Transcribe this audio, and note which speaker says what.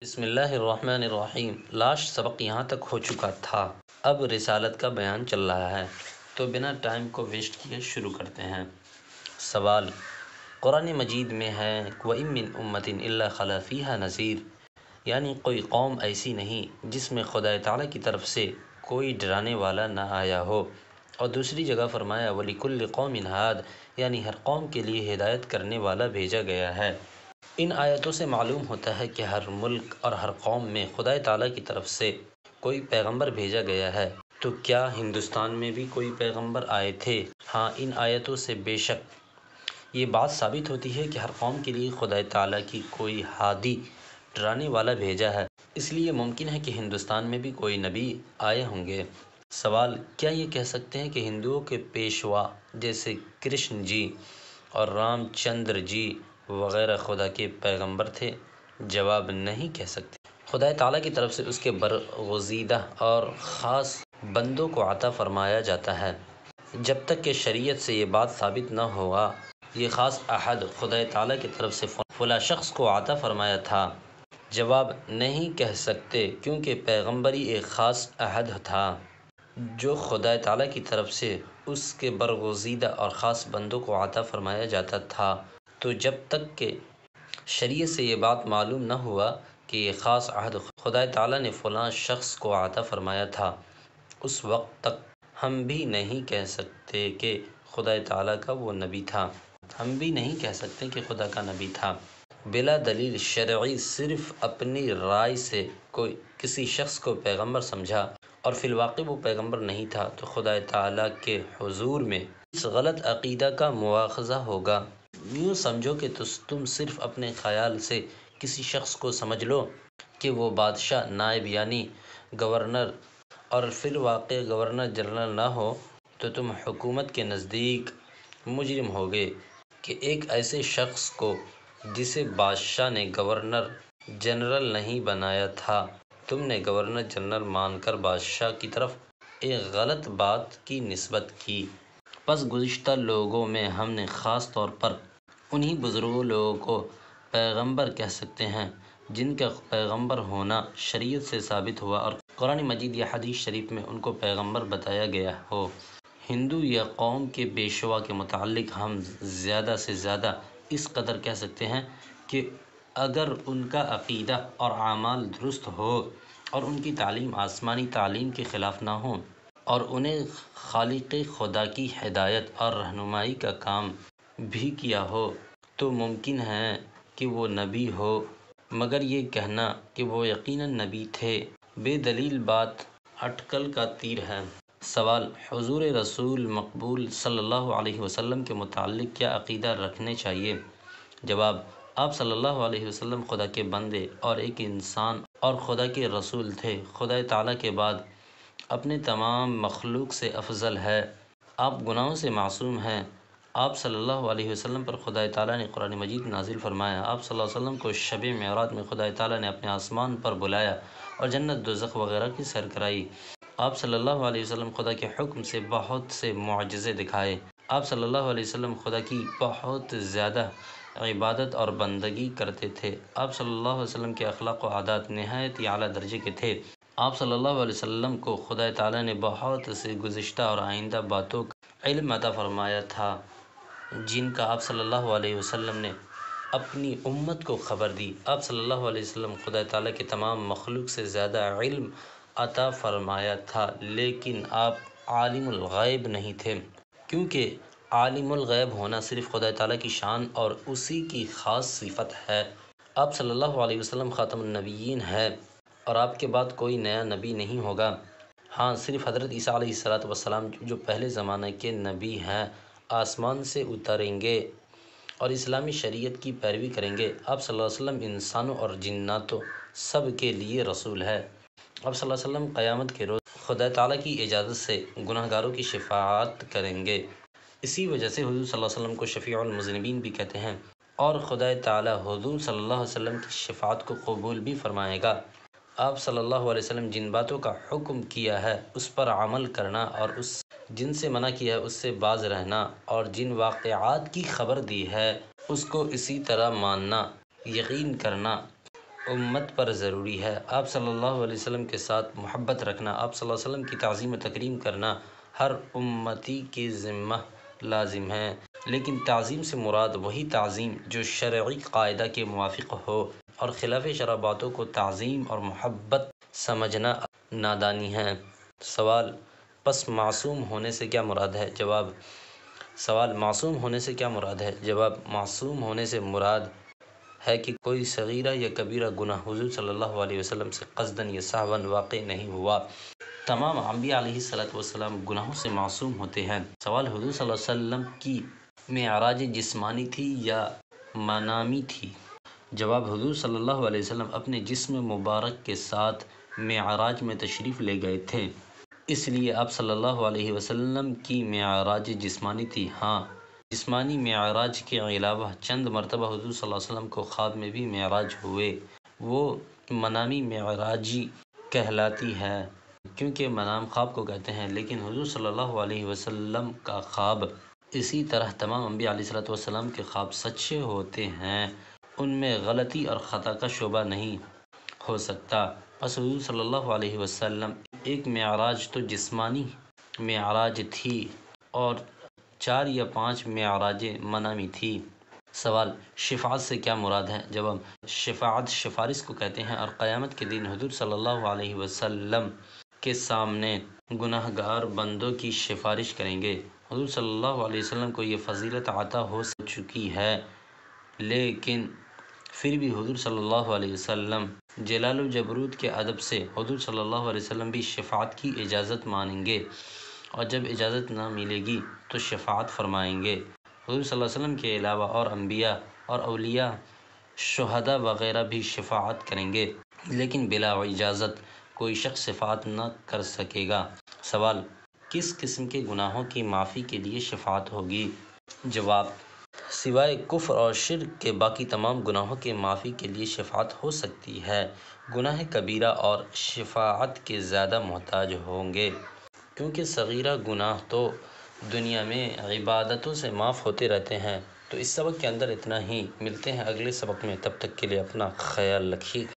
Speaker 1: بسم اللہ الرحمن الرحیم۔ لاسٹ سبق یہاں تک ہو چکا تھا، اب رسالت کا بیان چل رہا ہے، تو بنا ٹائم کو ویسٹ کیے شروع کرتے ہیں۔ سوال، قرآن مجید میں ہے وَإِن مِّنْ أُمَّةٍ إِلَّا خَلَا فِيهَا نَذِيرٌ، یعنی کوئی قوم ایسی نہیں جس میں خدا تعالیٰ کی طرف سے کوئی ڈرانے والا نہ آیا ہو۔ اور دوسری جگہ فرمایا وَلِكُلِّ قَوْمٍ هَادٍ، یعنی ہر قوم کے لیے ہدایت کرنے والا بھیجا گیا ہے۔ ان آیتوں سے معلوم ہوتا ہے کہ ہر ملک اور ہر قوم میں خدا تعالیٰ کی طرف سے کوئی پیغمبر بھیجا گیا ہے۔ تو کیا ہندوستان میں بھی کوئی پیغمبر آئے تھے؟ ہاں، ان آیتوں سے بے شک یہ بات ثابت ہوتی ہے کہ ہر قوم کے لیے خدا تعالیٰ کی کوئی ہادی، ڈرانے والا بھیجا ہے، اس لیے ممکن ہے کہ ہندوستان میں بھی کوئی نبی آئے ہوں گے۔ سوال، کیا یہ کہہ سکتے ہیں کہ ہندوؤں کے پیشوا جیسے کرشن جی اور رام چندر جی وغیرہ خدا کے پیغمبر تھے؟ جواب، نہیں کہہ سکتے۔ خدا تعالیٰ کی طرف سے اس کے برگزیدہ اور خاص بندوں کو عطا فرمایا جاتا ہے، جب تک کہ شریعت سے یہ بات ثابت نہ ہوا یہ خاص عہد خدا تعالیٰ کی طرف سے فلاں شخص کو عطا فرمایا تھا۔ جواب، نہیں کہہ سکتے، کیونکہ پیغمبری ایک خاص عہد تھا جو خدا تعالیٰ کی طرف سے اس کے برگزیدہ اور خاص بندوں کو عطا فرمایا جاتا تھا، تو جب تک کہ شریعت سے یہ بات معلوم نہ ہوا کہ یہ خاص عہد خدا تعالیٰ نے فلاں شخص کو عطا فرمایا تھا، اس وقت تک ہم بھی نہیں کہہ سکتے کہ خدا تعالیٰ کا وہ نبی تھا۔ ہم بھی نہیں کہہ سکتے کہ خدا کا نبی تھا۔ بلا دلیل شرعی صرف اپنی رائے سے کوئی کسی شخص کو پیغمبر سمجھا اور فی الواقع وہ پیغمبر نہیں تھا، تو خدا تعالیٰ کے حضور میں اس غلط عقیدہ کا مواخذہ ہوگا۔ یوں سمجھو کہ تم صرف اپنے خیال سے کسی شخص کو سمجھ لو کہ وہ بادشاہ، نائب یعنی گورنر، اور فی الواقع گورنر جنرل نہ ہو، تو تم حکومت کے نزدیک مجرم ہوگے کہ ایک ایسے شخص کو جسے بادشاہ نے گورنر جنرل نہیں بنایا تھا، تم نے گورنر جنرل مان کر بادشاہ کی طرف ایک غلط بات کی نسبت کی۔ پس گزشتہ لوگوں میں ہم نے خاص طور پر انہی بزرگ لوگوں کو پیغمبر کہہ سکتے ہیں جن کا پیغمبر ہونا شریعت سے ثابت ہوا اور قرآن مجید یا حدیث شریف میں ان کو پیغمبر بتایا گیا ہو۔ ہندو یا قوم کے پیشوا کے متعلق ہم زیادہ سے زیادہ اس قدر کہہ سکتے ہیں کہ اگر ان کا عقیدہ اور اعمال درست ہو اور ان کی تعلیم آسمانی تعلیم کے خلاف نہ ہو اور انہیں خالق خدا کی ہدایت اور رہنمائی کا کام بھی کیا ہو، تو ممکن ہے کہ وہ نبی ہو، مگر یہ کہنا کہ وہ یقیناً نبی تھے بے دلیل بات اٹکل کا تیر ہے۔ سوال، حضور رسول مقبول صلی اللہ علیہ وسلم کے متعلق کیا عقیدہ رکھنے چاہیے؟ جواب، آپ صلی اللہ علیہ وسلم خدا کے بندے اور ایک انسان اور خدا کے رسول تھے۔ خدا تعالیٰ کے بعد اپنے تمام مخلوق سے افضل ہے۔ آپ گناہوں سے معصوم ہیں۔ آپ صلی اللہ علیہ وسلم پر خدا تعالیٰ نے قرآن مجید نازل فرمایا۔ آپ صلی اللہ علیہ وسلم کو شب معراج میں خدا تعالیٰ نے اپنے آسمان پر بلایا اور جنت دوزخ وغیرہ کی سیر کرائی۔ آپ صلی اللہ علیہ وسلم خدا کے حکم سے بہت سے معجزے دکھائے۔ آپ صلی اللہ علیہ وسلم خدا کی بہت زیادہ عبادت اور بندگی کرتے تھے۔ آپ صلی اللہ علیہ وسلم کے اخلاق و عادات نہایت ہی اعلیٰ درجے کے تھے۔ آپ صلی اللہ علیہ وسلم کو خدا تعالیٰ نے بہت سی گزشتہ اور آئندہ باتوں کا علم عطا فرمایا تھا، جن کا آپ صلی اللہ علیہ وسلم نے اپنی امت کو خبر دی۔ آپ صلی اللہ علیہ وسلم خدا تعالیٰ کے تمام مخلوق سے زیادہ علم عطا فرمایا تھا، لیکن آپ عالم الغیب نہیں تھے، کیونکہ عالم الغیب ہونا صرف خدا تعالیٰ کی شان اور اسی کی خاص صفت ہے۔ آپ صلی اللہ علیہ وسلم خاتم النبیین ہیں اور آپ کے بعد کوئی نیا نبی نہیں ہوگا۔ ہاں، صرف حضرت عیسیٰ علیہ السلام جو پہلے زمانے کے نبی ہیں آسمان سے اتریں گے اور اسلامی شریعت کی پیروی کریں گے۔ آپ صلی اللہ علیہ وسلم انسانوں اور جناتوں سب کے لیے رسول ہے۔ آپ صلی اللہ علیہ وسلم قیامت کے روز خدا تعالیٰ کی اجازت سے گنہگاروں کی شفاعت کریں گے، اسی وجہ سے حضور صلی اللہ علیہ وسلم کو شفیع المذنبین بھی کہتے ہیں، اور خدا تعالیٰ حضور صلی اللہ علیہ وسلم کی شفاعت کو قبول بھی فرمائے گا۔ آپ صلی اللہ علیہ وسلم جن باتوں کا حکم کیا ہے اس پر عمل کرنا اور جن سے منع کیا ہے اس سے باز رہنا، اور جن واقعات کی خبر دی ہے اس کو اسی طرح ماننا، یقین کرنا، امت پر ضروری ہے۔ آپ صلی اللہ علیہ وسلم کے ساتھ محبت رکھنا، آپ صلی اللہ علیہ وسلم کی تعظیم و تکریم کرنا ہر امتی کے ذمہ لازم ہے، لیکن تعظیم سے مراد وہی تعظیم جو شرعی قاعدہ کے موافق ہو، اور خلاف شرع باتوں کو تعظیم اور محبت سمجھنا نادانی ہے۔ سوال: پس معصوم ہونے سے کیا مراد ہے؟ جواب: سوال: معصوم ہونے سے کیا مراد ہے؟ جواب: معصوم ہونے سے مراد ہے کہ کوئی صغیرہ یا کبیرہ گناہ حضور صلی اللہ علیہ وسلم سے قصداً یا سہواً واقع نہیں ہوا۔ تمام انبیاء علیہ السلام گناہوں سے معصوم ہوتے ہیں۔ سوال: حضور صلی اللہ علیہ وسلم کی معراج جسمانی تھی یا منامی تھی؟ جواب: حضور صلی اللہ علیہ وسلم اپنے جسم مبارک کے ساتھ معراج میں تشریف لے گئے تھے، اس لیے آپ صلی اللہ علیہ وسلم کی معراج جسمانی تھی۔ ہاں، جسمانی معراج کے علاوہ چند مرتبہ حضور صلی اللہ علیہ وسلم کو خواب میں بھی معراج ہوئے، وہ منامی معراج کہلاتی ہے، کیونکہ منام خواب کو کہتے ہیں، لیکن حضور صلی اللہ علیہ وسلم کا خواب اسی طرح تمام انبیاء علیہ السلام کے خواب سچے ہوتے ہیں، ان میں غلطی اور خطا کا شبہ نہیں ہو سکتا۔ پس حضور صلی اللہ علیہ وسلم ایک معراج تو جسمانی معراج تھی اور 4 یا 5 معراجیں منامی تھی۔ سوال: شفاعت سے کیا مراد ہے؟ جواب: شفاعت سفارش کو کہتے ہیں، اور قیامت کے دن حضور صلی اللہ علیہ وسلم کے سامنے گناہ گار بندوں کی سفارش کریں گے۔ حضور صلی اللہ علیہ وسلم کو یہ فضیلت عطا ہو چکی ہے، لیکن پھر بھی حضور صلی اللہ علیہ وسلم جلال و جبروت کے ادب سے حضور صلی اللہ علیہ وسلم بھی شفاعت کی اجازت مانیں گے، اور جب اجازت نہ ملے گی تو شفاعت فرمائیں گے۔ حضور صلی اللہ علیہ وسلم کے علاوہ اور انبیاء اور اولیاء، شہداء وغیرہ بھی شفاعت کریں گے، لیکن بلا اجازت کوئی شخص شفاعت نہ کر سکے گا۔ سوال: کس قسم کے گناہوں کی معافی کے لیے شفاعت ہوگی؟ جواب: سوائے کفر اور شرک کے باقی تمام گناہوں کی معافی کے لیے شفاعت ہو سکتی ہے۔ گناہ کبیرہ اور شفاعت کے زیادہ محتاج ہوں گے، کیونکہ صغیرہ گناہ تو دنیا میں عبادتوں سے معاف ہوتے رہتے ہیں۔ تو اس سبق کے اندر اتنا ہی، ملتے ہیں اگلے سبق میں، تب تک کے لیے اپنا خیال رکھیے۔